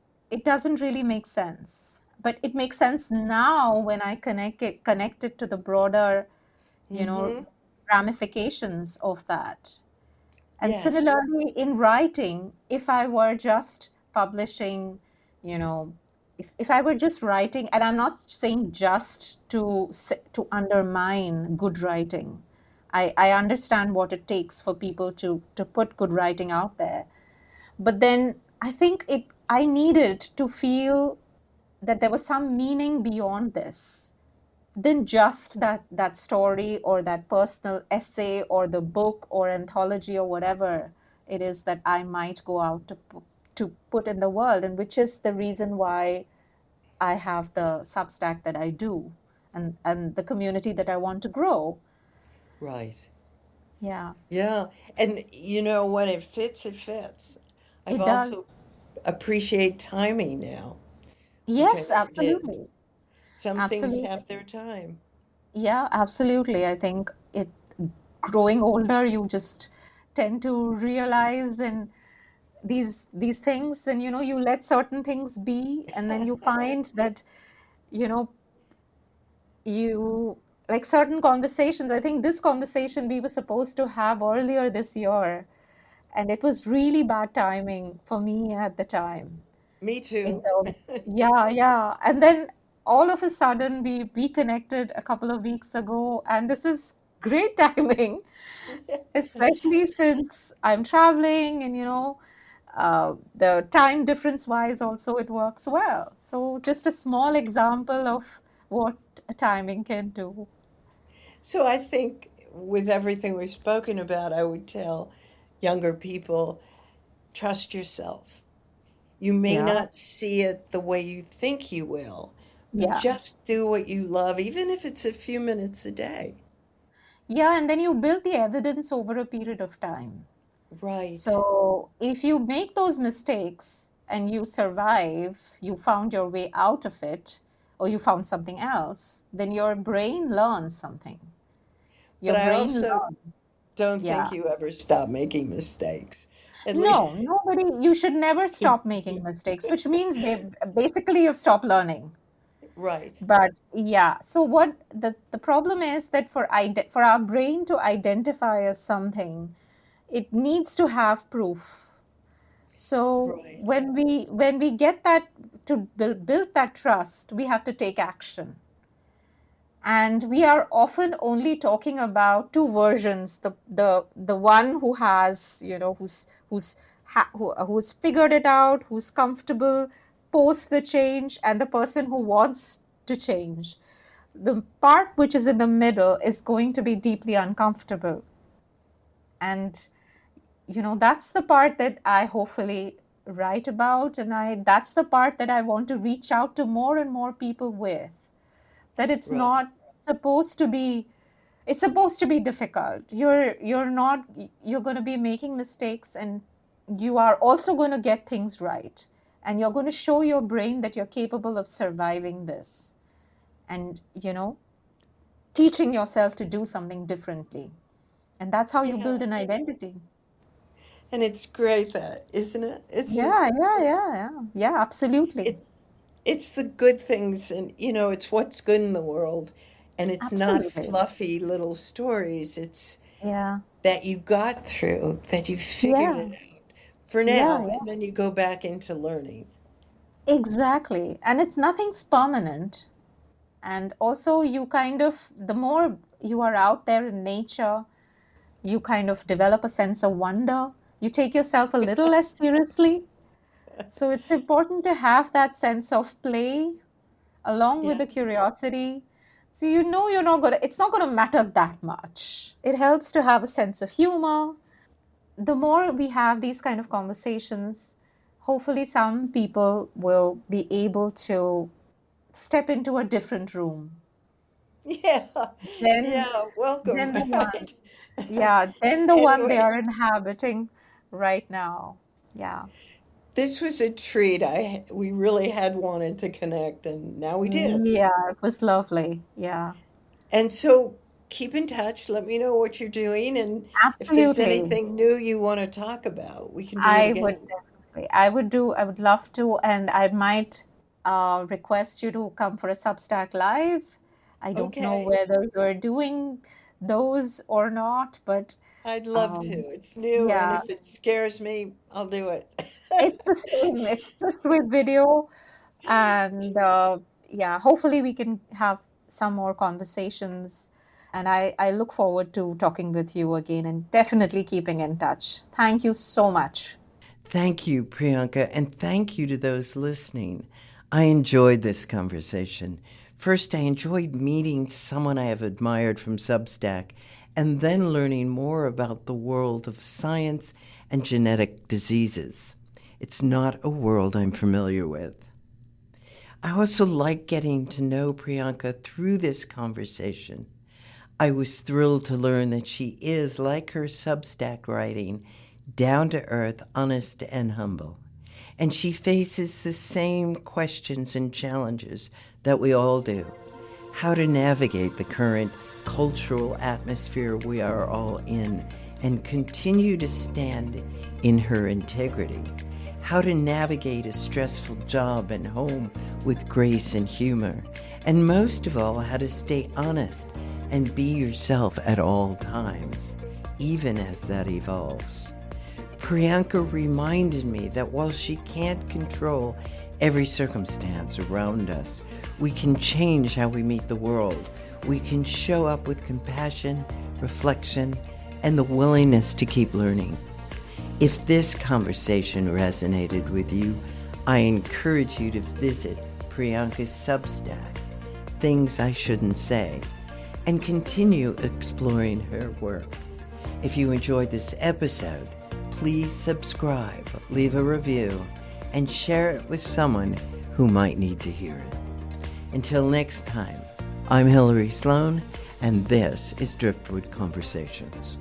really make sense. But it makes sense now when I connect it to the broader, you know, Mm-hmm. ramifications of that. And Yes. similarly, in writing, if I were just publishing, you know, if I were just writing, and I'm not saying just to undermine good writing. I understand what it takes for people to put good writing out there. But then I needed to feel that there was some meaning beyond this. than just that story or that personal essay or the book or anthology or whatever it is that I might go out to put in the world, and which is the reason why I have the Substack that I do, and the community that I want to grow. Right. Yeah, Yeah. And when it fits, it fits. I've it does. also appreciate timing now, which I Yes, never did. absolutely. Some things Absolutely. have their time. Yeah, absolutely. I think it growing older, you just tend to realize and these things, and you let certain things be, and then you find that you know you like certain conversations. I think this conversation we were supposed to have earlier this year, and it was really bad timing for me at the time Me in too. terms, yeah, yeah. And then all of a sudden we reconnected a couple of weeks ago, and this is great timing, especially since I'm traveling, and the time difference wise also it works well. So just a small example of what a timing can do. So I think with everything we've spoken about, I would tell younger people, trust yourself. You may Yeah, not see it the way you think you will, but yeah, just do what you love, even if it's a few minutes a day. yeah. And then you build the evidence over a period of time. Right, So if you make those mistakes and you survive, you found your way out of it, or you found something else, then your brain learns something. but Your I brain also learns. don't Yeah. think you ever stop making mistakes. At least, No, nobody, you should never stop making mistakes, which means basically you've stopped learning. right, But yeah, so what the problem is that for our brain to identify as something, it needs to have proof. So right, when we get that to build that trust, we have to take action. And we are often only talking about two versions: the one who has, who's figured it out, who's comfortable post the change, and the person who wants to change. The part which is in the middle is going to be deeply uncomfortable, and that's the part that I hopefully write about, and I that's the part that I want to reach out to more and more people with, that it's right. not supposed to be it's supposed to be difficult. You're going to be making mistakes, and you are also going to get things right, and you're going to show your brain that you're capable of surviving this, and teaching yourself to do something differently, and that's how you Yeah. build an identity. And it's great that, isn't it? It's Yeah, just yeah, yeah, yeah, yeah, absolutely. it it's the good things, and it's what's good in the world. And it's not Absolutely. fluffy little stories. It's Yeah, that you got through, that you figured yeah, it out for yeah, now, yeah, and then you go back into learning. exactly. And it's nothing's permanent. And also, the more you are out there in nature, you kind of develop a sense of wonder. You take yourself a little less seriously. So it's important to have that sense of play along with Yeah. the curiosity. So it's not gonna matter that much. It helps to have a sense of humor. The more we have these kind of conversations, hopefully some people will be able to step into a different room Yeah. than Yeah. Welcome. than the one, Right. yeah, than the one they Anyway, are inhabiting right now. Yeah. this was a treat. We really had wanted to connect, and now we did. Yeah, it was lovely. Yeah. And so keep in touch. Let me know what you're doing, and if there's Absolutely. anything new you want to talk about, we can do it I would again. definitely. I would love to, and I might request you to come for a Substack Live. I don't know Okay. whether you're doing those or not, but I'd love to. um, It's new, and yeah, if it scares me, I'll do it. it's the same. It's just with video, and yeah, hopefully we can have some more conversations. And I look forward to talking with you again and definitely keeping in touch. Thank you so much. Thank you, Priyanka, and thank you to those listening. I enjoyed this conversation. First, I enjoyed meeting someone I have admired from Substack and then learning more about the world of science and genetic diseases. It's not a world I'm familiar with. I also like getting to know Priyanka through this conversation. I was thrilled to learn that she is, like her Substack writing, down to earth, honest, and humble. And she faces the same questions and challenges that we all do. How to navigate the current cultural atmosphere we are all in and continue to stand in her integrity. How to navigate a stressful job and home with grace and humor. And most of all, how to stay honest and be yourself at all times, even as that evolves. Priyanka reminded me that while she can't control every circumstance around us, we can change how we meet the world. We can show up with compassion, reflection, and the willingness to keep learning. If this conversation resonated with you, I encourage you to visit Priyanka's Substack, Things I Shouldn't Say, and continue exploring her work. If you enjoyed this episode, please subscribe, leave a review, and share it with someone who might need to hear it. Until next time, I'm Hillary Sloan, and this is Driftwood Conversations.